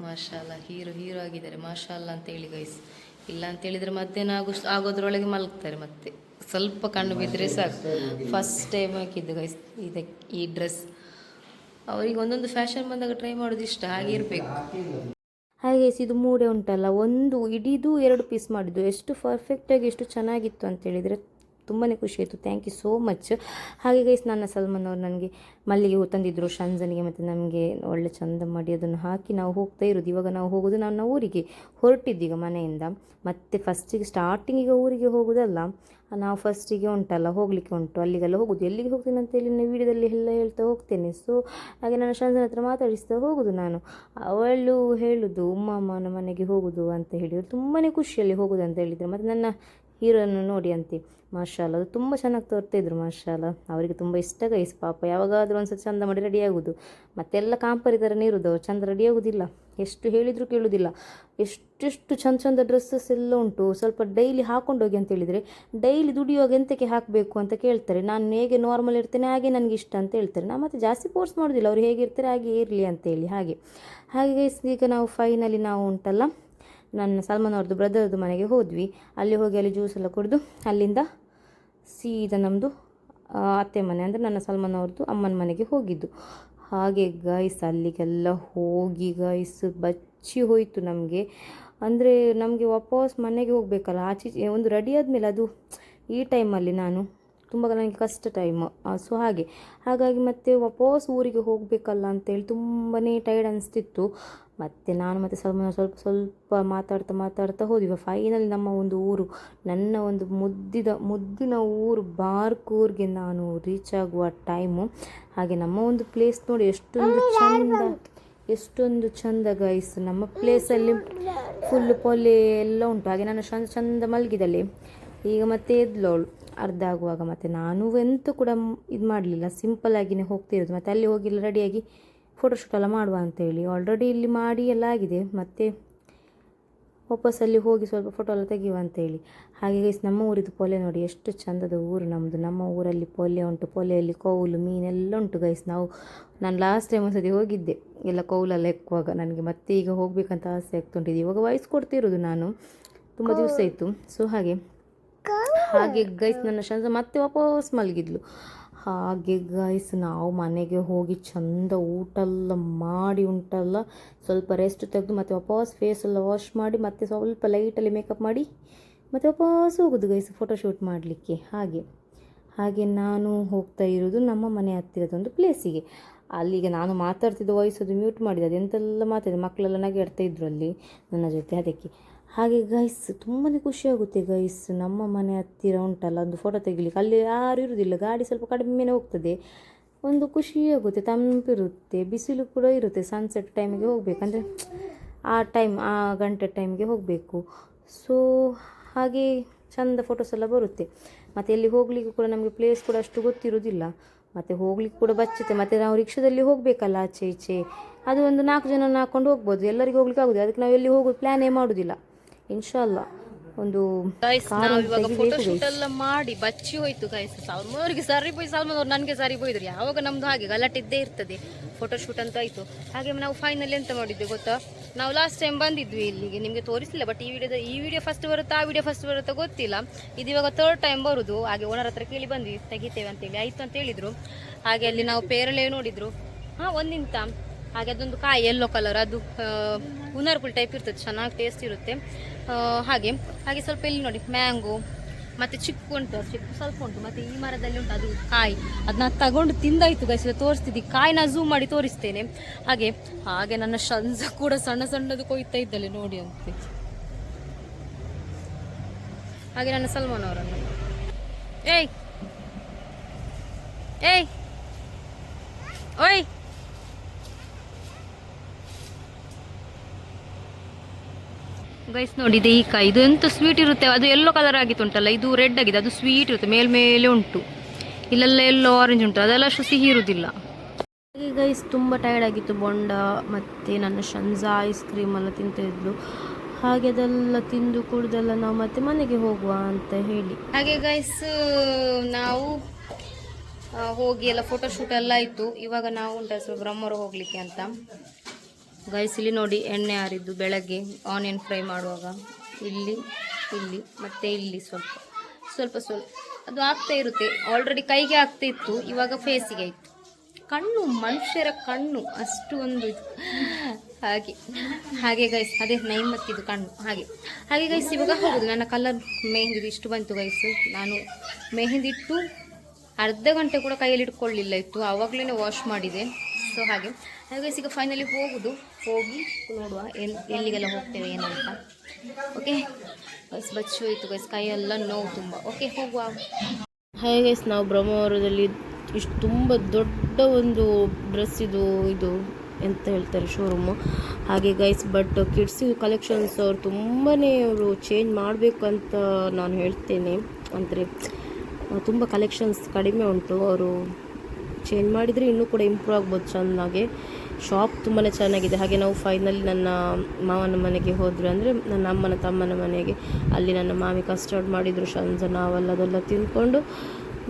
ಮಾಷಾಲ್ಲ hero ಆಗಿದ್ದಾರೆ ಮಾಷಾಲ್ಲ ಅಂತೇಳಿ guys. ಇಲ್ಲ ಅಂತೇಳಿದರೆ ಮಧ್ಯಾಹ್ನ ಆಗೋದ್ರೊಳಗೆ ಮಲಗ್ತಾರೆ. ಮತ್ತೆ ಸ್ವಲ್ಪ ಕಣ್ಣು ಬಿದ್ದರೆ ಸಾಕು. ಫಸ್ಟ್ ಟೈಮ್ ಹಾಕಿದ್ದು ಗೈಸ್ ಈ ಡ್ರೆಸ್. ಅವರಿಗೆ ಒಂದೊಂದು ಫ್ಯಾಷನ್ ಬಂದಾಗ ಟ್ರೈ ಮಾಡೋದು ಇಷ್ಟ, ಹಾಗೆ ಇರಬೇಕು. ಹಾಗೆ ಇದು ಮೂಡೆ ಉಂಟಲ್ಲ, ಒಂದು ಇಡೀದು 2 ಪೀಸ್ ಮಾಡಿದ್ದು, ಎಷ್ಟು ಪರ್ಫೆಕ್ಟಾಗಿ ಎಷ್ಟು ಚೆನ್ನಾಗಿತ್ತು ಅಂತೇಳಿದರೆ ತುಂಬಾ ಖುಷಿ ಆಯಿತು. Thank you so much. ಹಾಗೆ ಗೈಸ್ ನನ್ನ ಸಲ್ಮಾನ್ ಅವರು ನನಗೆ ಮಲ್ಲಿಗೆ ಹೂ ತಂದಿದ್ದರು ಶಂಜನಿಗೆ, ಮತ್ತು ನಮಗೆ ಒಳ್ಳೆ ಚಂದ ಮಾಡಿ ಅದನ್ನು ಹಾಕಿ ನಾವು ಹೋಗ್ತಾ ಇರೋದು. ಇವಾಗ ನಾವು ಹೋಗೋದು, ನಾವು ಊರಿಗೆ ಹೊರಟಿದ್ದೀಗ ಮನೆಯಿಂದ. ಮತ್ತು ಫಸ್ಟಿಗೆ ಸ್ಟಾರ್ಟಿಂಗಿಗೆ ಊರಿಗೆ ಹೋಗೋದಲ್ಲ, ನಾವು ಫಸ್ಟಿಗೆ ಉಂಟಲ್ಲ ಹೋಗಲಿಕ್ಕೆ ಉಂಟು, ಅಲ್ಲಿಗೆಲ್ಲ ಹೋಗೋದು. ಎಲ್ಲಿಗೆ ಹೋಗ್ತೇನೆ ಅಂತೇಳಿ ನಾನು ವೀಡಿಯೋದಲ್ಲಿ ಎಲ್ಲ ಹೇಳ್ತಾ ಹೋಗ್ತೇನೆ. ಸೊ ಹಾಗೆ ನಾನು ಶಂಜನ ಹತ್ರ ಮಾತಾಡಿಸ್ತಾ ಹೋಗೋದು. ನಾನು ಅವಳು ಹೇಳೋದು ಅಮ್ಮನ ಮನೆಗೆ ಹೋಗೋದು ಅಂತ ಹೇಳಿದ್ರು. ತುಂಬಾ ಖುಷಿಯಲ್ಲಿ ಹೋಗೋದು ಅಂತ ಹೇಳಿದರು. ಮತ್ತು ನನ್ನ ಹೀರೋಯನ್ನು ನೋಡಿ ಅಂತೆ ಮಾಷಾಲ್ಲ, ಅದು ತುಂಬ ಚೆನ್ನಾಗಿ ತೋರ್ತಾಯಿದ್ರು ಮಾಷಾಲ್ಲ. ಅವರಿಗೆ ತುಂಬ ಇಷ್ಟ ಗೈಸ್. ಪಾಪ ಯಾವಾಗಾದರೂ ಒಂದು ಸತಿ ಚಂದ ಮಾಡಿ ರೆಡಿ ಆಗೋದು. ಮತ್ತೆಲ್ಲ ಕಾಂಪರಿ ಥರನೇ ಇರೋದು, ಅವ್ರು ಚಂದ ರೆಡಿ ಆಗೋದಿಲ್ಲ, ಎಷ್ಟು ಹೇಳಿದರೂ ಕೇಳೋದಿಲ್ಲ. ಎಷ್ಟೆಷ್ಟು ಚಂದ ಡ್ರೆಸ್ಸಸ್ ಎಲ್ಲ ಉಂಟು. ಸ್ವಲ್ಪ ಡೈಲಿ ಹಾಕೊಂಡೋಗಿ ಅಂತ ಹೇಳಿದರೆ, ಡೈಲಿ ದುಡಿಯುವಾಗ ಎಂತಕ್ಕೆ ಹಾಕಬೇಕು ಅಂತ ಕೇಳ್ತಾರೆ. ನಾನು ಹೇಗೆ ನಾರ್ಮಲ್ ಇರ್ತೇನೆ ಹಾಗೆ ನನಗೆ ಇಷ್ಟ ಅಂತ ಹೇಳ್ತಾರೆ. ನಾನು ಮತ್ತೆ ಜಾಸ್ತಿ ಫೋರ್ಸ್ ಮಾಡೋದಿಲ್ಲ, ಅವ್ರು ಹೇಗಿರ್ತಾರೆ ಹಾಗೆ ಇರಲಿ ಅಂತೇಳಿ. ಹಾಗೆ ಗೈಸ್ ಈಗ ನಾವು ಫೈನಲಿ ನಾವು ಉಂಟಲ್ಲ ನನ್ನ ಸಲ್ಮಾನ್ ಅವ್ರದ್ದು ಬ್ರದರ್ದು ಮನೆಗೆ ಹೋದ್ವಿ. ಅಲ್ಲಿ ಹೋಗಿ ಅಲ್ಲಿ ಜ್ಯೂಸ್ ಎಲ್ಲ ಕುಡಿದು ಅಲ್ಲಿಂದ ಸೀದಾ ನಮ್ಮದು ಅತ್ತೆ ಮನೆ ಅಂದರೆ ನನ್ನ ಸಲ್ಮಾನ್ ಅವ್ರದ್ದು ಅಮ್ಮನ ಮನೆಗೆ ಹೋಗಿದ್ದು. ಹಾಗೆ ಗೈಸ್ ಅಲ್ಲಿಗೆಲ್ಲ ಹೋಗಿ ಗೈಸ್ ಬಚ್ಚಿ ಹೋಯಿತು ನಮಗೆ. ಅಂದರೆ ನಮಗೆ ವಾಪಸ್ ಮನೆಗೆ ಹೋಗಬೇಕಲ್ಲ, ಆಚೆ ಒಂದು ರೆಡಿ ಆದಮೇಲೆ ಅದು ಈ ಟೈಮಲ್ಲಿ ತುಂಬ ನನಗೆ ಕಷ್ಟ ಟೈಮು. ಸೊ ಹಾಗಾಗಿ ಮತ್ತೆ ವಾಪಸ್ ಊರಿಗೆ ಹೋಗಬೇಕಲ್ಲ ಅಂತೇಳಿ ತುಂಬಾ ಟೈರ್ಡ್ ಅನಿಸ್ತಿತ್ತು. ಮತ್ತು ನಾನು ಮತ್ತು ಸಲ್ಮಾನ್ ಸ್ವಲ್ಪ ಮಾತಾಡ್ತಾ ಹೋದ್ವಿ. ಫೈನಲಿ ನಮ್ಮ ಒಂದು ಊರು, ನನ್ನ ಒಂದು ಮುದ್ದಿನ ಊರು ಬಾರ್ಕೂರ್ಗೆ ನಾನು ರೀಚ್ ಆಗುವ ಟೈಮು. ಹಾಗೆ ನಮ್ಮ ಒಂದು ಪ್ಲೇಸ್ ನೋಡಿ ಎಷ್ಟೊಂದು ಚಂದ ಗೈಸ್. ನಮ್ಮ ಪ್ಲೇಸಲ್ಲಿ ಫುಲ್ ಪೊಲೆ ಎಲ್ಲ ಉಂಟು. ಹಾಗೆ ನಾನು ಚಂದ ಮಲಗಿದಲ್ಲಿ ಈಗ ಮತ್ತೆ ಎದ್ಲೋಳು ಅರ್ಧ ಆಗುವಾಗ. ಮತ್ತು ನಾನು ಎಂತೂ ಕೂಡ ಇದು ಮಾಡಲಿಲ್ಲ, ಸಿಂಪಲ್ಲಾಗಿಯೇ ಹೋಗ್ತಿರೋದು. ಮತ್ತು ಅಲ್ಲಿ ಹೋಗಿ ರೆಡಿಯಾಗಿ ಫೋಟೋಶೂಟ್ ಎಲ್ಲ ಮಾಡುವ ಅಂತೇಳಿ ಆಲ್ರೆಡಿ ಇಲ್ಲಿ ಮಾಡಿ ಎಲ್ಲ ಆಗಿದೆ. ಮತ್ತು ವಾಪಸ್ಸಲ್ಲಿ ಹೋಗಿ ಸ್ವಲ್ಪ ಫೋಟೋ ಎಲ್ಲ ತೆಗೆಯುವ ಅಂತೇಳಿ. ಹಾಗೆ ಗೈಸ್ ನಮ್ಮ ಊರಿದ್ದು ಪೊಲೆ ನೋಡಿ ಎಷ್ಟು ಚಂದದ ಊರು ನಮ್ಮದು. ನಮ್ಮ ಊರಲ್ಲಿ ಪೊಲೆ ಉಂಟು, ಪೊಲೆಯಲ್ಲಿ ಕೌಲು ಮೀನೆಲ್ಲ ಉಂಟು ಗೈಸ್. ನಾನು ಲಾಸ್ಟ್ ಟೈಮ್ ಒಂದ್ಸತಿ ಹೋಗಿದ್ದೆ ಎಲ್ಲ ಕೌಲೆಲ್ಲ ಎಕ್ಕುವಾಗ. ನನಗೆ ಮತ್ತೆ ಈಗ ಹೋಗಬೇಕಂತ ಆಸೆ ಆಗ್ತುಂಟಿದೆ. ಇವಾಗ ವಾಯ್ಸ್ ಕೊಡ್ತಿರೋದು ನಾನು, ತುಂಬ ದಿವಸ ಆಯಿತು. ಸೊ ಹಾಗೆ ಗೈಸ್ ನನ್ನ ಶಂಜ ಮತ್ತೆ ವಾಪಸ್ ಮಲಗಿದ್ಲು. ಹಾಗೆ ಗೈಸ್ ನಾವು ಮನೆಗೆ ಹೋಗಿ ಚಂದ ಊಟ ಎಲ್ಲ ಮಾಡಿ ಉಂಟಲ್ಲ ಸ್ವಲ್ಪ ರೆಸ್ಟ್ ತೆಗೆದು ಮತ್ತೆ ವಾಪಸ್ ಫೇಸೆಲ್ಲ ವಾಶ್ ಮಾಡಿ ಮತ್ತೆ ಸ್ವಲ್ಪ ಲೈಟಲ್ಲಿ ಮೇಕಪ್ ಮಾಡಿ ಮತ್ತೆ ವಾಪಸ್ ಹೋಗೋದು ಗೈಸ್ ಫೋಟೋಶೂಟ್ ಮಾಡಲಿಕ್ಕೆ. ಹಾಗೆ ನಾನು ಹೋಗ್ತಾ ಇರೋದು ನಮ್ಮ ಮನೆ ಹತ್ತಿರದೊಂದು ಪ್ಲೇಸಿಗೆ. ಅಲ್ಲಿಗೆ ನಾನು ಮಾತಾಡ್ತಿದ್ದ ವಾಯ್ಸ್ ಅದು ಮ್ಯೂಟ್ ಮಾಡಿದೆ, ಅದೆಂತೆಲ್ಲ ಮಾತಾಡಿದೆ, ಮಕ್ಕಳೆಲ್ಲ ನಗಾಡ್ತಾ ಇದ್ರು ಅಲ್ಲಿ ನನ್ನ ಜೊತೆ. ಅದಕ್ಕೆ ಹಾಗೆ ಗೈಸ್ ತುಂಬಾ ಖುಷಿಯಾಗುತ್ತೆ ಗೈಸ್. ನಮ್ಮ ಮನೆ ಹತ್ತಿರ ಉಂಟಲ್ಲ ಒಂದು ಫೋಟೋ ತೆಗಿಲಿಕ್ಕೆ, ಅಲ್ಲಿ ಯಾರು ಇರೋದಿಲ್ಲ, ಗಾಡಿ ಸ್ವಲ್ಪ ಕಡಿಮೆನೇ ಹೋಗ್ತದೆ. ಒಂದು ಖುಷಿಯಾಗುತ್ತೆ, ತಂಪಿರುತ್ತೆ, ಬಿಸಿಲು ಕೂಡ ಇರುತ್ತೆ. ಸನ್ಸೆಟ್ ಟೈಮಿಗೆ ಹೋಗಬೇಕಂದ್ರೆ ಆ ಗಂಟೆ ಟೈಮಿಗೆ ಹೋಗಬೇಕು. ಸೊ ಹಾಗೆ ಚಂದ ಫೋಟೋಸ್ ಎಲ್ಲ ಬರುತ್ತೆ. ಮತ್ತು ಎಲ್ಲಿ ಹೋಗಲಿಕ್ಕೆ ಕೂಡ ನಮಗೆ ಪ್ಲೇಸ್ ಕೂಡ ಅಷ್ಟು ಗೊತ್ತಿರೋದಿಲ್ಲ, ಮತ್ತು ಹೋಗ್ಲಿಕ್ಕೆ ಕೂಡ ಬಚ್ಚುತ್ತೆ. ಮತ್ತು ನಾವು ರಿಕ್ಷಾದಲ್ಲಿ ಹೋಗಬೇಕಲ್ಲ ಆಚೆ ಈಚೆ, ಅದು ಒಂದು 4 ಜನ ಹಾಕ್ಕೊಂಡು ಹೋಗ್ಬೋದು, ಎಲ್ಲರಿಗೂ ಹೋಗ್ಲಿಕ್ಕೆ ಆಗೋದು. ಅದಕ್ಕೆ ನಾವು ಎಲ್ಲಿ ಹೋಗೋದು ಪ್ಲ್ಯಾನೇ ಮಾಡೋದಿಲ್ಲ. ಇನ್ಶಾಲ್ಲ ಒಂದು ಫೋಟೋಶೂಟ್ ಎಲ್ಲ ಮಾಡಿ ಬಚ್ಚಿ ಹೋಯ್ತು ಗೈಸ್. ಅವ್ರಿಗೆ ಸರಿ ಬೋಯ್ ಸಲ್ಮಾನ್ ಅವ್ರು ನನಗೆ ಸರಿ ಬೋಯ್ದ್ರು. ಯಾವಾಗ ನಮ್ದು ಹಾಗೆ ಗಲಾಟೆ ಇದ್ದೇ ಇರ್ತದೆ. ಫೋಟೋಶೂಟ್ ಅಂತ ಆಯಿತು. ಹಾಗೆ ನಾವು ಫೈನಲಿ ಎಂತ ಮಾಡಿದ್ವಿ ಗೊತ್ತಾ, ನಾವು ಲಾಸ್ಟ್ ಟೈಮ್ ಬಂದಿದ್ವಿ ಇಲ್ಲಿಗೆ, ನಿಮಗೆ ತೋರಿಸಲಿಲ್ಲ. ಬಟ್ ಈ ವಿಡಿಯೋ ಫಸ್ಟ್ ಬರುತ್ತಾ ಆ ವಿಡಿಯೋ ಫಸ್ಟ್ ಬರುತ್ತಾ ಗೊತ್ತಿಲ್ಲ. ಇದು ಇವಾಗ 3rd ಟೈಮ್ ಬರುದು. ಹಾಗೆ ಓನರ್ ಹತ್ರ ಕೇಳಿ ಬಂದ್ವಿ, ತೆಗಿತೇವೆ ಅಂತೇಳಿ. ಆಯಿತು ಅಂತ ಹೇಳಿದರು. ಹಾಗೆ ಅಲ್ಲಿ ನಾವು ಪೇರಳೆ ನೋಡಿದ್ರು, ಒಂದಿಂತ ಹಾಗೆ ಅದೊಂದು ಕಾಯಿ ಯೆಲ್ಲೋ ಕಲರ್, ಅದು ಉನರ್ಪುಲ್ ಟೈಪ್ ಇರ್ತದೆ, ಚೆನ್ನಾಗಿ ಟೇಸ್ಟ್ ಇರುತ್ತೆ. ಹಾಗೆ ಸ್ವಲ್ಪ ಇಲ್ಲಿ ನೋಡಿ ಮ್ಯಾಂಗೋ, ಮತ್ತು ಚಿಕ್ಕು ಉಂಟು, ಚಿಕ್ಕು ಸ್ವಲ್ಪ ಉಂಟು. ಮತ್ತು ಈ ಮರದಲ್ಲಿ ಉಂಟು ಅದು ಕಾಯಿ, ಅದನ್ನ ತಗೊಂಡು ತಿಂದಾಯ್ತು ಗೈಸ್. ತೋರಿಸ್ತಿದ್ದಿ ಕಾಯಿನ ಝೂಮ್ ಮಾಡಿ ತೋರಿಸ್ತೇನೆ. ಹಾಗೆ ನನ್ನ ಶಂಜ ಕೂಡ ಸಣ್ಣದು ಕೊಯ್ತಾ ಇದ್ದಲೆ ನೋಡಿ ಅಂತೆ. ಹಾಗೆ ನನ್ನ ಸಲ್ಮಾನ್ ಅವರನ್ನು ಏಯ್ ಓಯ್ ಗೈಸ್ ನೋಡಿದೆ ಈ ಕಾಯಿ, ಇದು ಎಂತ ಸ್ವೀಟ್ ಇರುತ್ತೆ. ಅದು ಯೆಲ್ಲೋ ಕಲರ್ ಆಗಿತ್ತುಂಟಲ್ಲ, ಇದು ರೆಡ್ ಆಗಿದೆ, ಅದು ಸ್ವೀಟ್ ಇರುತ್ತೆ, ಮೇಲೆ ಉಂಟು. ಇಲ್ಲೆಲ್ಲ ಎಲ್ಲೋ ಆರೆಂಜ್ ಉಂಟು, ಅದೆಲ್ಲ ಅಷ್ಟು ಸಿಹಿ ಇರುವುದಿಲ್ಲ. ಹಾಗೆ ಗೈಸ್ ತುಂಬ ಟಯರ್ಡ್ ಆಗಿತ್ತು. ಬೊಂಡ ಮತ್ತು ನನ್ನ ಶಂಜಾ ಐಸ್ ಕ್ರೀಮ್ ಎಲ್ಲ ತಿಂತಾಯಿದ್ಲು. ಹಾಗೆ ಅದೆಲ್ಲ ತಿಂದು ಕುಡ್ದೆಲ್ಲ ನಾವು ಮತ್ತೆ ಮನೆಗೆ ಹೋಗುವ ಅಂತ ಹೇಳಿ. ಹಾಗೆ ಗೈಸ್ ನಾವು ಹೋಗಿ ಎಲ್ಲ ಫೋಟೋಶೂಟ್ ಎಲ್ಲ ಆಯಿತು. ಇವಾಗ ನಾವು ಉಂಟ ಸ್ವಲ್ಪ ಬ್ರಹ್ಮರು ಹೋಗಲಿಕ್ಕೆ ಅಂತ. ಗೈಸ್ ಇಲ್ಲಿ ನೋಡಿ ಎಣ್ಣೆ ಆರಿದ್ದು ಬೆಳಗ್ಗೆ ಆನಿಯನ್ ಫ್ರೈ ಮಾಡುವಾಗ ಇಲ್ಲಿ ಇಲ್ಲಿ ಮತ್ತು ಇಲ್ಲಿ ಸ್ವಲ್ಪ ಸ್ವಲ್ಪ ಸ್ವಲ್ಪ ಅದು ಆಗ್ತಾ ಇರುತ್ತೆ. ಆಲ್ರೆಡಿ ಕೈಗೆ ಆಗ್ತಾ ಇತ್ತು, ಇವಾಗ ಫೇಸಿಗೆ ಆಯಿತು. ಕಣ್ಣು, ಮನುಷ್ಯರ ಕಣ್ಣು ಅಷ್ಟು ಒಂದು ಇದು. ಹಾಗೆ ಹಾಗೆ ಗೈಸ್, ಅದೇ ನೈಮತ್ತಿದು ಕಣ್ಣು ಹಾಗೆ ಹಾಗೆ ಗೈಸ್. ಇವಾಗ ಹೋಗುದು ನನ್ನ ಕಲರ್ ಮೆಹಂದಿದು ಇಷ್ಟು ಬಂತು ಗೈಸ್. ನಾನು ಮೆಹಂದಿ ಇಟ್ಟು ಅರ್ಧ ಗಂಟೆ ಕೂಡ ಕೈಯಲ್ಲಿ ಇಟ್ಕೊಳ್ಳಿಲ್ಲ ಇತ್ತು, ಆವಾಗಲೇ ವಾಶ್ ಮಾಡಿದೆ. ಸೊ ಹಾಗೆ ಗೈಸ್ ಈಗ ಫೈನಲಿ ಹೋಗಿ ನೋಡುವ ಎಲ್ಲಿಗೆಲ್ಲ ಹೋಗ್ತೇವೆ ಏನಂತ. ಓಕೆ ಗೈಸ್, ಬಚ್ಚಿ ಹೋಯಿತು ಗೈಸ್, ಕೈಯೆಲ್ಲ ನೋವು ತುಂಬ. ಓಕೆ ಹೋಗುವ. ಹಾಗೆ ಗೈಸ್, ನಾವು ಬ್ರಹ್ಮಾವರದಲ್ಲಿ ಇಷ್ಟು ತುಂಬ ದೊಡ್ಡ ಒಂದು ಡ್ರೆಸ್ ಇದು ಎಂತ ಹೇಳ್ತಾರೆ ಶೋರೂಮು. ಹಾಗೆ ಗೈಸ್, ಬಟ್ ಕಿಡ್ಸ್ ಕಲೆಕ್ಷನ್ಸ್ ಅವ್ರು ತುಂಬಾ ಅವರು ಚೇಂಜ್ ಮಾಡಬೇಕು ಅಂತ ನಾನು ಹೇಳ್ತೇನೆ. ಅಂದರೆ ತುಂಬ ಕಲೆಕ್ಷನ್ಸ್ ಕಡಿಮೆ ಉಂಟು, ಅವರು ಚೇಂಜ್ ಮಾಡಿದರೆ ಇನ್ನೂ ಕೂಡ ಇಂಪ್ರೂವ್ ಆಗ್ಬೋದು ಚೆನ್ನಾಗಿ. ಶಾಪ್ ತುಂಬಾ ಚೆನ್ನಾಗಿದೆ. ಹಾಗೆ ನಾವು ಫೈನಲಿ ನನ್ನ ಮಾವನ ಮನೆಗೆ ಹೋದರೆ, ಅಂದರೆ ನನ್ನ ಅಮ್ಮನ ತಮ್ಮನ ಮನೆಗೆ. ಅಲ್ಲಿ ನನ್ನ ಮಾಮಿ ಕಸ್ಟರ್ಡ್ ಮಾಡಿದರು ಸಂಜೆ, ನಾವೆಲ್ಲ ಅದೆಲ್ಲ ತಿಂದ್ಕೊಂಡು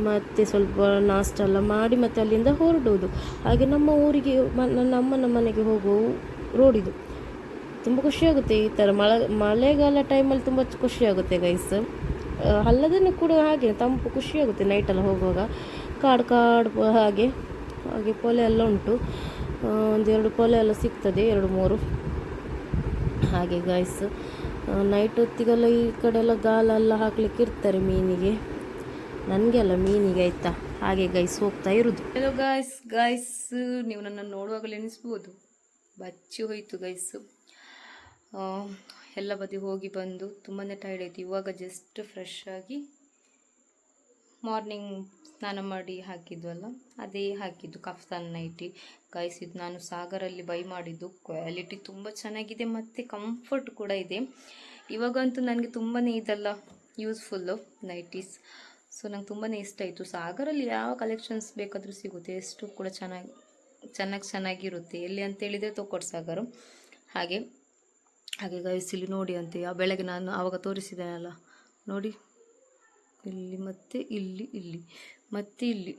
ಮತ್ತು ಸ್ವಲ್ಪ ನಾಷ್ಟ ಎಲ್ಲ ಮಾಡಿ ಮತ್ತು ಅಲ್ಲಿಂದ ಹೊರಡೋದು. ಹಾಗೆ ನಮ್ಮ ಊರಿಗೆ ನನ್ನ ಅಮ್ಮನ ಮನೆಗೆ ಹೋಗೋ ರೋಡಿದು. ತುಂಬ ಖುಷಿಯಾಗುತ್ತೆ ಈ ಥರ ಮಳೆಗಾಲ ಟೈಮಲ್ಲಿ ತುಂಬ ಖುಷಿಯಾಗುತ್ತೆ ಗೈಸ್. ಅಲ್ಲದನ್ನು ಕೂಡ ಹಾಗೆ ತಂಪು ಖುಷಿಯಾಗುತ್ತೆ ನೈಟೆಲ್ಲ ಹೋಗುವಾಗ. ಕಾಡು ಹಾಗೆ ಪೊಲೆ ಎಲ್ಲ ಉಂಟು, ಒಂದೆರಡು ಪೊಲೆ ಎಲ್ಲ ಸಿಗ್ತದೆ, 2-3 ಹಾಗೆ ಗೈಸ್. ನೈಟ್ ಹೊತ್ತಿಗೆಲ್ಲ ಈ ಕಡೆ ಎಲ್ಲ ಗಾಲೆಲ್ಲ ಹಾಕ್ಲಿಕ್ಕೆ ಇರ್ತಾರೆ ಮೀನಿಗೆ, ನನಗೆ ಅಲ್ಲ ಮೀನಿಗೆ ಆಯಿತಾ. ಹಾಗೆ ಗೈಸ್ ಹೋಗ್ತಾ ಇರೋದು. ಹಲೋ ಗೈಸ್, ನೀವು ನನ್ನನ್ನು ನೋಡುವಾಗಲೇ ಎನಿಸ್ಬೋದು ಬಚ್ಚಿ ಹೋಯಿತು ಗೈಸು. ಎಲ್ಲ ಬದಿ ಹೋಗಿ ಬಂದು ತುಂಬಾ ಟೈರ್ಡ್ ಆಯಿತು. ಇವಾಗ ಜಸ್ಟ್ ಫ್ರೆಶ್ ಆಗಿ ಮಾರ್ನಿಂಗ್ ಸ್ನಾನ ಮಾಡಿ ಹಾಕಿದ್ವಲ್ಲ ಅದೇ ಹಾಕಿದ್ದು ಕಫ್ತಾನ್ ನೈಟಿ ಗೈಸ್. ಇದು ನಾನು ಸಾಗರಲ್ಲಿ ಬೈ ಮಾಡಿದ್ದು. ಕ್ವಾಲಿಟಿ ತುಂಬ ಚೆನ್ನಾಗಿದೆ ಮತ್ತು ಕಂಫರ್ಟ್ ಕೂಡ ಇದೆ. ಇವಾಗಂತೂ ನನಗೆ ತುಂಬಾ ಇದೆಲ್ಲ ಯೂಸ್ಫುಲ್ಲು ನೈಟೀಸ್. ಸೊ ನಂಗೆ ತುಂಬಾ ಇಷ್ಟ ಆಯಿತು. ಸಾಗರಲ್ಲಿ ಯಾವ ಕಲೆಕ್ಷನ್ಸ್ ಬೇಕಾದರೂ ಸಿಗುತ್ತೆ, ಎಷ್ಟು ಕೂಡ ಚೆನ್ನಾಗಿರುತ್ತೆ. ಎಲ್ಲಿ ಅಂತೇಳಿದರೆ ತೊಕ್ಕೊಟ್ಟು ಸಾಗರು. ಹಾಗೆ ಗೈಸ್ ಇಲ್ಲಿ ನೋಡಿ ಅಂತೆ, ಆ ಬೆಳಗ್ಗೆ ನಾನು ಆವಾಗ ತೋರಿಸಿದ್ದೇನಲ್ಲ ನೋಡಿ, ಇಲ್ಲಿ ಮತ್ತು ಇಲ್ಲಿ ಮತ್ತು ಇಲ್ಲಿ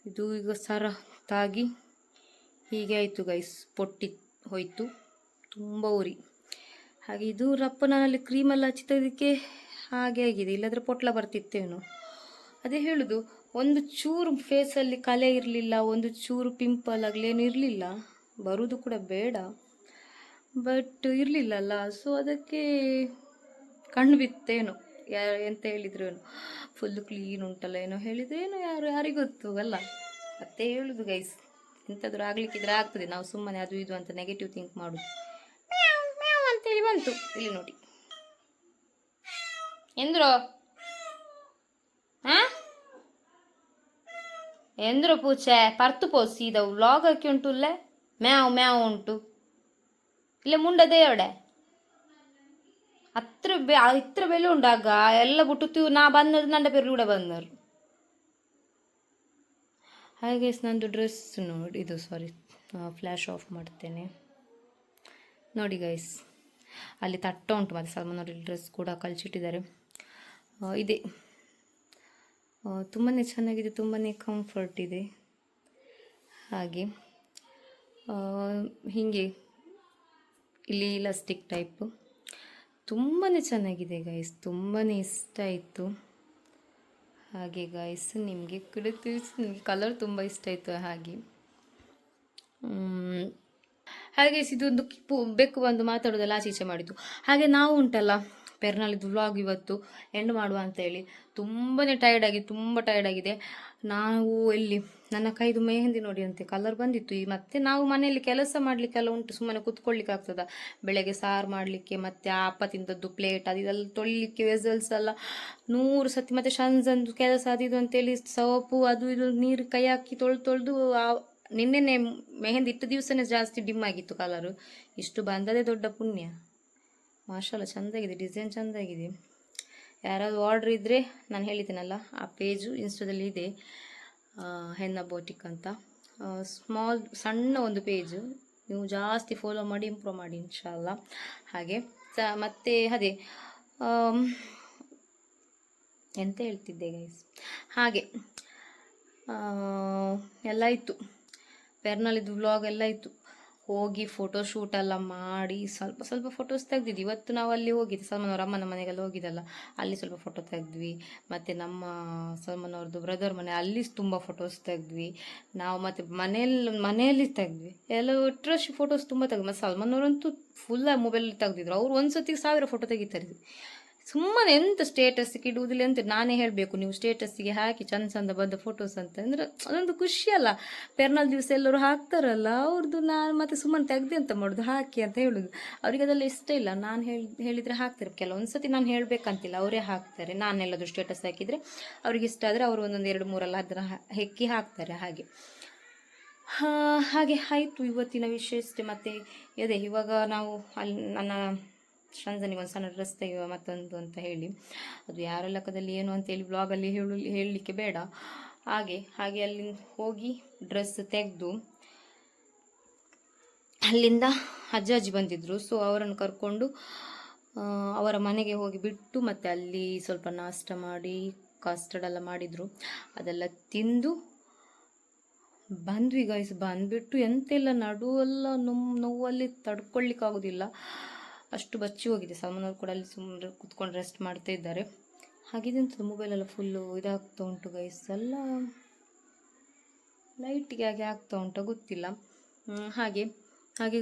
ಇದು ಈಗ ಸರ ತಾಗಿ ಹೀಗೆ ಆಯಿತು ಗೈಸ್. ಪೊಟ್ಟಿ ಹೋಯಿತು, ತುಂಬ ಉರಿ. ಹಾಗೆ ಇದು ರಪ್ಪನಲ್ಲಿ ಕ್ರೀಮೆಲ್ಲ ಹಚ್ಚಿದ್ದಕ್ಕೆ ಹಾಗೆ ಆಗಿದೆ, ಇಲ್ಲಾಂದರೆ ಪೊಟ್ಲ ಬರ್ತಿತ್ತೇನೋ. ಅದೇ ಹೇಳೋದು, ಒಂದು ಚೂರು ಫೇಸಲ್ಲಿ ಕಲೆ ಇರಲಿಲ್ಲ, ಒಂದು ಚೂರು ಪಿಂಪಲ್ ಆಗಲೇನು ಇರಲಿಲ್ಲ, ಬರುವುದು ಕೂಡ ಬೇಡ, ಬಟ್ ಇರಲಿಲ್ಲಲ್ಲ. ಸೊ ಅದಕ್ಕೆ ಕಣ್ಣು ಬಿತ್ತೇನೋ, ಎಂತ ಹೇಳಿದ್ರು ಏನೋ ಫುಲ್ಲು ಕ್ಲೀನ್ ಉಂಟಲ್ಲ ಏನೋ ಹೇಳಿದ್ರೇನೋ, ಯಾರಿಗೊತ್ತು ಅಲ್ಲ. ಮತ್ತೆ ಹೇಳುದು ಗೈಸ್, ಎಂತಾದರೂ ಆಗ್ಲಿಕ್ಕಿದ್ರೆ ಆಗ್ತದೆ, ನಾವು ಸುಮ್ಮನೆ ಅದು ಇದು ಅಂತ ನೆಗೆಟಿವ್ ಥಿಂಕ್ ಮಾಡೋದು. ಅಂತೇಳಿ ಬಂತು ಇಲ್ಲಿ ನೋಡಿ. ಎಂದ್ರೋ ಎಂದ್ರೋ ಪೂಚೆ ಪರ್ತು ಪೋಸಿ ಇದು ವ್ಲಾಗ್ ಹಾಕಿ ಉಂಟು, ಇಲ್ಲೇ ಮ್ಯಾವ್ ಉಂಟು, ಇಲ್ಲೇ ಮುಂಡದೇ ಎವಡೆ ಇತ್ರ ಬೆಲೆ ಉಂಡಾಗ ಎಲ್ಲ ಬಿಟ್ಟು ನಾ ಬಂದದ್ದು ನನ್ನ ಪೇರು ಕೂಡ ಬಂದರು. ಹಾಗೆ ನಂದು ಡ್ರೆಸ್ ನೋಡಿ, ಇದು ಸಾರಿ ಫ್ಲ್ಯಾಶ್ ಆಫ್ ಮಾಡ್ತೇನೆ ನೋಡಿ ಗೈಸ್. ಅಲ್ಲಿ ತಟ್ಟ ಉಂಟು ಮತ್ತು ಸಲ್ಮಾನ್ ನೋಡಿ ಡ್ರೆಸ್ ಕೂಡ ಕಳಿಸಿಟ್ಟಿದ್ದಾರೆ. ಇದೆ ತುಂಬಾ ಚೆನ್ನಾಗಿದೆ, ತುಂಬಾ ಕಂಫರ್ಟ್ ಇದೆ. ಹಾಗೆ ಹೀಗೆ ಇಲ್ಲಿ ಇಲಾಸ್ಟಿಕ್ ಟೈಪು ತುಂಬಾ ಚೆನ್ನಾಗಿದೆ ಗೈಸ್, ತುಂಬಾ ಇಷ್ಟ ಆಯಿತು. ಹಾಗೆ ಗೈಸ್ ನಿಮಗೆ ಕೂಡ ತಿಳಿಸಿ, ನಿಮಗೆ ಕಲರ್ ತುಂಬ ಇಷ್ಟ ಆಯಿತು. ಹಾಗೆ ಇದೊಂದು ಬೆಕ್ಕು ಬಂದು ಮಾತಾಡೋದೆಲ್ಲ ಆಚೀಚೆ ಮಾಡಿದ್ದು. ಹಾಗೆ ನಾವು ಉಂಟಲ್ಲ ಪೆರ್ನಾಳಿದ್ದು ವ್ಲಾಗ್ ಇವತ್ತು ಎಂಡ್ ಮಾಡುವ ಅಂತೇಳಿ ತುಂಬ ಟಯರ್ಡ್ ಆಗಿದೆ. ನಾವು ಎಲ್ಲಿ ನನ್ನ ಕೈದು ಮೆಹಂದಿ ನೋಡಿ ಅಂತೆ ಕಲರ್ ಬಂದಿತ್ತು. ಮತ್ತೆ ನಾವು ಮನೆಯಲ್ಲಿ ಕೆಲಸ ಮಾಡಲಿಕ್ಕೆಲ್ಲ ಉಂಟು, ಸುಮ್ಮನೆ ಕೂತ್ಕೊಳ್ಳಿಕ್ಕೆ ಆಗ್ತದ. ಬೆಳಗ್ಗೆ ಸಾರು ಮಾಡಲಿಕ್ಕೆ, ಮತ್ತು ಆ ಅಪ್ಪ ತಿಂದದ್ದು ಪ್ಲೇಟ್ ಅದೆಲ್ಲ ತೊಳಿಲಿಕ್ಕೆ, ವೆಸಲ್ಸ್ ಎಲ್ಲ 100 ಸತಿ, ಮತ್ತು ಸಂಜಂದು ಕೆಲಸ ಅದಿದು ಅಂತೇಳಿ ಸೋಪು ಅದು ಇದು ನೀರು ಕೈ ಹಾಕಿ ತೊಳೆದು ನಿನ್ನೆ ಮೆಹಂದಿ ಇಟ್ಟ ದಿವಸನೇ ಜಾಸ್ತಿ ಡಿಮ್ ಆಗಿತ್ತು ಕಲರು. ಇಷ್ಟು ಬಂದದೇ ದೊಡ್ಡ ಪುಣ್ಯ. ಮಾಷಾಲ್ಲ ಚೆಂದಾಗಿದೆ, ಡಿಸೈನ್ ಚೆಂದಾಗಿದೆ. ಯಾರಾದರೂ ಆರ್ಡ್ರ್ ಇದ್ದರೆ ನಾನು ಹೇಳಿದ್ದೀನಲ್ಲ ಆ ಪೇಜು ಇನ್ಸ್ಟಾದಲ್ಲಿ ಇದೆ, ಹೆನ್ನ ಬೋಟಿಕ್ ಅಂತ. ಸಣ್ಣ ಒಂದು ಪೇಜು, ನೀವು ಜಾಸ್ತಿ ಫಾಲೋ ಮಾಡಿ ಇಂಪ್ರೂವ್ ಮಾಡಿ ಇನ್ಶಾಲ್ಲ. ಹಾಗೆ ಮತ್ತು ಅದೇ ಎಂತ ಹೇಳ್ತಿದ್ದೆ ಗೈಸ್. ಹಾಗೆ ಎಲ್ಲ ಇತ್ತು, ಪೆರ್ನಾಳಿದ್ದು ವ್ಲಾಗ್ ಎಲ್ಲ ಇತ್ತು. ಹೋಗಿ ಫೋಟೋ ಶೂಟ್ ಎಲ್ಲ ಮಾಡಿ ಸ್ವಲ್ಪ ಸ್ವಲ್ಪ ಫೋಟೋಸ್ ತೆಗ್ದಿದ್ವಿ. ಇವತ್ತು ನಾವು ಅಲ್ಲಿ ಹೋಗಿದ್ವಿ, ಸಲ್ಮಾನ್ ಅವ್ರ ಅಮ್ಮನ ಮನೆಗೆಲ್ಲ ಹೋಗಿದ್ದಲ್ಲ, ಅಲ್ಲಿ ಸ್ವಲ್ಪ ಫೋಟೋ ತೆಗ್ದ್ವಿ. ಮತ್ತು ನಮ್ಮ ಸಲ್ಮಾನ್ ಅವ್ರದ್ದು ಬ್ರದರ್ ಮನೆ ಅಲ್ಲಿ ತುಂಬ ಫೋಟೋಸ್ ತೆಗ್ದ್ವಿ ನಾವು. ಮತ್ತು ಮನೆಯಲ್ಲಿ ತೆಗ್ದ್ವಿ ಎಲ್ಲ ಒಟ್ಟರಷ್ಟು ಫೋಟೋಸ್ ತುಂಬ ತೆಗ್ದು. ಮತ್ತು ಸಲ್ಮಾನ್ ಅವರಂತೂ ಫುಲ್ ಮೊಬೈಲ್ ತೆಗ್ದಿದ್ರು. ಅವ್ರು ಒಂದು ಸತಿಗೆ 1000 ಫೋಟೋ ತೆಗಿತಾರೆ. ಸುಮ್ಮನೆ ಎಂತ ಸ್ಟೇಟಸ್ಗೆ ಇಡುವುದಿಲ್ಲ ಅಂತ ನಾನೇ ಹೇಳಬೇಕು, ನೀವು ಸ್ಟೇಟಸ್ಸಿಗೆ ಹಾಕಿ ಚಂದ ಬಂದ ಫೋಟೋಸ್ ಅಂತ ಅಂದರೆ ಅದೊಂದು ಖುಷಿ ಅಲ್ಲ. ಪೆರ್ನಲ್ ದಿವಸ ಎಲ್ಲರೂ ಹಾಕ್ತಾರಲ್ಲ ಅವ್ರದ್ದು. ನಾನು ಮತ್ತೆ ಸುಮ್ಮನೆ ತೆಗ್ದು ಅಂತ ಮಾಡೋದು, ಹಾಕಿ ಅಂತ ಹೇಳೋದು. ಅವರಿಗೆ ಅದೆಲ್ಲ ಇಷ್ಟ ಇಲ್ಲ. ನಾನು ಹೇಳಿದರೆ ಹಾಕ್ತಾರೆ. ಕೆಲವೊಂದು ಸತಿ ನಾನು ಹೇಳಬೇಕಂತಿಲ್ಲ, ಅವರೇ ಹಾಕ್ತಾರೆ. ನಾನೆಲ್ಲದು ಸ್ಟೇಟಸ್ ಹಾಕಿದರೆ ಅವ್ರಿಗೆ ಇಷ್ಟ ಆದರೆ ಅವರು ಒಂದೊಂದು 2-3 ಅದನ್ನು ಹೆಕ್ಕಿ ಹಾಕ್ತಾರೆ. ಹಾಗೆ ಆಯಿತು ಇವತ್ತಿನ ವಿಷಯ ಇಷ್ಟೇ. ಮತ್ತು ಇವಾಗ ನಾವು ಅಲ್ಲಿ ನನ್ನ ಶ್ರಂಜನಿಗೆ ಒಂದು ಸಣ್ಣ ಡ್ರೆಸ್ ತೆಗೆಯುವ ಮತ್ತೊಂದು ಅಂತ ಹೇಳಿ, ಅದು ಯಾರ ಲೆಕ್ಕದಲ್ಲಿ ಏನು ಅಂತೇಳಿ ಬ್ಲಾಗಲ್ಲಿ ಹೇಳಲಿಕ್ಕೆ ಬೇಡ. ಹಾಗೆ ಅಲ್ಲಿ ಹೋಗಿ ಡ್ರೆಸ್ ತೆಗೆದು ಅಲ್ಲಿಂದ ಅಜ್ಜಾಜಿ ಬಂದಿದ್ದರು. ಸೊ ಅವರನ್ನು ಕರ್ಕೊಂಡು ಅವರ ಮನೆಗೆ ಹೋಗಿ ಬಿಟ್ಟು, ಮತ್ತು ಅಲ್ಲಿ ಸ್ವಲ್ಪ ನಾಷ್ಟ ಮಾಡಿ ಕಸ್ಟರ್ಡ್ ಎಲ್ಲ ಮಾಡಿದರು, ಅದೆಲ್ಲ ತಿಂದು ಬಂದ್ವಿ ಗೈಸ್. ಬಂದುಬಿಟ್ಟು ಎಂತೆಲ್ಲ ನಡುವೆಲ್ಲ ನೋವಲ್ಲಿ ತಡ್ಕೊಳ್ಳಿಕ್ಕಾಗೋದಿಲ್ಲ, ಅಷ್ಟು ಬಚ್ಚಿ ಹೋಗಿದೆ. ಸಲ್ಮಾನ್ ಕೂಡ ಅಲ್ಲಿ ಸುಮ್ಮನೆ ಕೂತ್ಕೊಂಡು ರೆಸ್ಟ್ ಮಾಡ್ತಾ ಇದ್ದಾರೆ. ಹಾಗಿದೆಂಥದ್ದು ಮೊಬೈಲೆಲ್ಲ ಫುಲ್ಲು ಇದಾಗ್ತಾ ಉಂಟು ಗೈಸ್, ಎಲ್ಲ ಲೈಟಿಗೆ ಹಾಗೆ ಆಗ್ತಾ ಉಂಟು ಗೊತ್ತಿಲ್ಲ. ಹಾಗೆ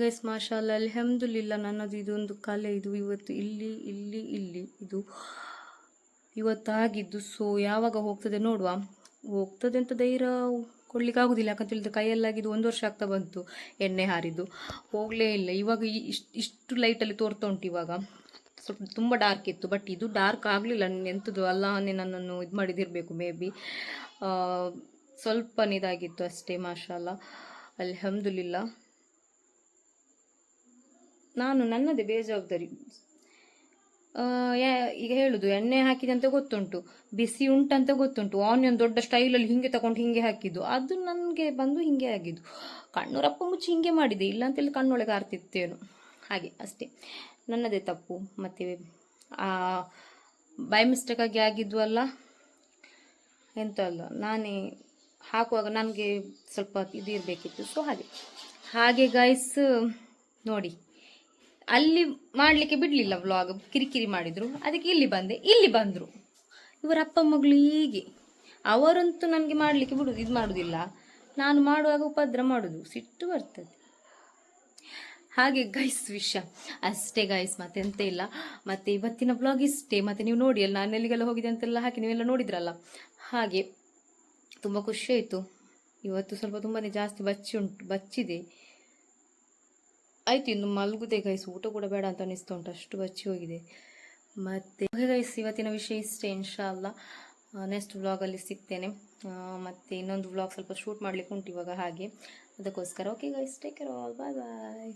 ಗೈಸ್ ಮಾಷಾಲ್ಲ ಅಲ್ಹಮ್ದುಲಿಲ್ಲ, ನನ್ನದು ಇದೊಂದು ಕಲೆ. ಇದು ಇವತ್ತು ಇಲ್ಲಿ ಇದು ಇವತ್ತಾಗಿದ್ದು. ಸೊ ಯಾವಾಗ ಹೋಗ್ತದೆ ನೋಡುವ. ಹೋಗ್ತದೆ ಅಂತ ಧೈರ್ಯ ಕೊಡ್ಲಿಕ್ಕಾಗೋದಿಲ್ಲ, ಯಾಕಂತ ಹೇಳಿದ್ರೆ ಕೈಯಲ್ಲಾಗಿದ್ದು 1 ವರ್ಷ ಆಗ್ತಾ ಬಂತು ಎಣ್ಣೆ ಹಾರಿದ್ದು, ಹೋಗಲೇ ಇಲ್ಲ. ಇವಾಗ ಇಷ್ಟು ಲೈಟಲ್ಲಿ ತೋರ್ತಾ ಉಂಟು. ಇವಾಗ ಸ್ವಲ್ಪ ತುಂಬ ಡಾರ್ಕ್ ಇತ್ತು, ಬಟ್ ಇದು ಡಾರ್ಕ್ ಆಗಲಿಲ್ಲ. ಎಂಥದ್ದು ಅಲ್ಲಾಹನೇ ನನ್ನನ್ನು ಇದು ಮಾಡಿದಿರಬೇಕು ಮೇ ಬಿ. ಸ್ವಲ್ಪ ಇದಾಗಿತ್ತು ಅಷ್ಟೇ. ಮಾಷಾಲ್ಲ ಅಲ್ಹಮ್ದುಲಿಲ್ಲ. ನನ್ನದೇ ಬೇಜವಾಬ್ದಾರಿ. ಈಗ ಹೇಳುದು ಎಣ್ಣೆ ಹಾಕಿದೆ ಅಂತ ಗೊತ್ತುಂಟು, ಬಿಸಿ ಉಂಟಂತ ಗೊತ್ತುಂಟು, ಆನಿಯನ್ ದೊಡ್ಡ ಸ್ಟೈಲಲ್ಲಿ ಹಿಂಗೆ ತಗೊಂಡು ಹಿಂಗೆ ಹಾಕಿದ್ದು, ಅದು ನನಗೆ ಬಂದು ಹಿಂಗೆ ಆಗಿದ್ದು. ಕಣ್ಣು ರಪ್ಪ ಮುಚ್ಚಿ ಹಿಂಗೆ ಮಾಡಿದೆ, ಇಲ್ಲ ಅಂತೇಳಿ ಕಣ್ಣೊಳಗೆ ಆರ್ತಿತ್ತೇನು, ಹಾಗೆ ಅಷ್ಟೇ. ನನ್ನದೇ ತಪ್ಪು. ಮತ್ತು ಬೈ ಮಿಸ್ಟೇಕಾಗಿ ಆಗಿದ್ದು ಅಲ್ಲ, ಎಂತ ಅಲ್ಲ, ನಾನೇ ಹಾಕುವಾಗ ನನಗೆ ಸ್ವಲ್ಪ ಇದು ಇರಬೇಕಿತ್ತು. ಸೊ ಹಾಗೆ ಗೈಸ್ ನೋಡಿ, ಅಲ್ಲಿ ಮಾಡಲಿಕ್ಕೆ ಬಿಡಲಿಲ್ಲ ವ್ಲಾಗ್, ಕಿರಿಕಿರಿ ಮಾಡಿದರು. ಅದಕ್ಕೆ ಇಲ್ಲಿ ಬಂದರು ಇವರ ಅಪ್ಪ ಮಗಳು. ಹೀಗೆ ಅವರಂತೂ ನನಗೆ ಮಾಡಲಿಕ್ಕೆ ಇದು ಮಾಡೋದಿಲ್ಲ, ನಾನು ಮಾಡುವಾಗ ಉಪದ್ರ ಮಾಡೋದು, ಸಿಟ್ಟು ಬರ್ತದೆ. ಹಾಗೆ ಗೈಸ್ ವಿಷಯ ಅಷ್ಟೇ ಗೈಸ್, ಮತ್ತೆಂತ ಇಲ್ಲ. ಮತ್ತು ಇವತ್ತಿನ ವ್ಲಾಗ್ ಇಷ್ಟೇ. ಮತ್ತು ನೀವು ನೋಡಿ ಅಲ್ಲ, ನಾನು ಎಲ್ಲಿಗೆಲ್ಲ ಹೋಗಿದೆ ಅಂತೆಲ್ಲ ಹಾಕಿ ನೀವೆಲ್ಲ ನೋಡಿದ್ರಲ್ಲ. ಹಾಗೆ ತುಂಬ ಖುಷಿ ಆಯಿತು. ಇವತ್ತು ಸ್ವಲ್ಪ ತುಂಬಾ ಜಾಸ್ತಿ ಬಚ್ಚಿದೆ. ಆಯ್ತು, ಇನ್ನು ಮಲಗುದೇ ಗೈಸ್, ಊಟ ಕೂಡ ಬೇಡ ಅಂತ ಅನಿಸ್ತಾ ಉಂಟು, ಅಷ್ಟು ಬಚ್ಚಿ ಹೋಗಿದೆ. ಮತ್ತು ಗೈಸ್ ಇವತ್ತಿನ ವಿಷಯ ಇಷ್ಟೇ. ಇನ್ಶಾಲ್ಲ ನೆಕ್ಸ್ಟ್ ವ್ಲಾಗಲ್ಲಿ ಸಿಗ್ತೇನೆ. ಮತ್ತು ಇನ್ನೊಂದು ವ್ಲಾಗ್ ಸ್ವಲ್ಪ ಶೂಟ್ ಮಾಡಲಿಕ್ಕೆ ಉಂಟು ಇವಾಗ, ಹಾಗೆ ಅದಕ್ಕೋಸ್ಕರ. Okay guys, take care all, ಬಾಯ್.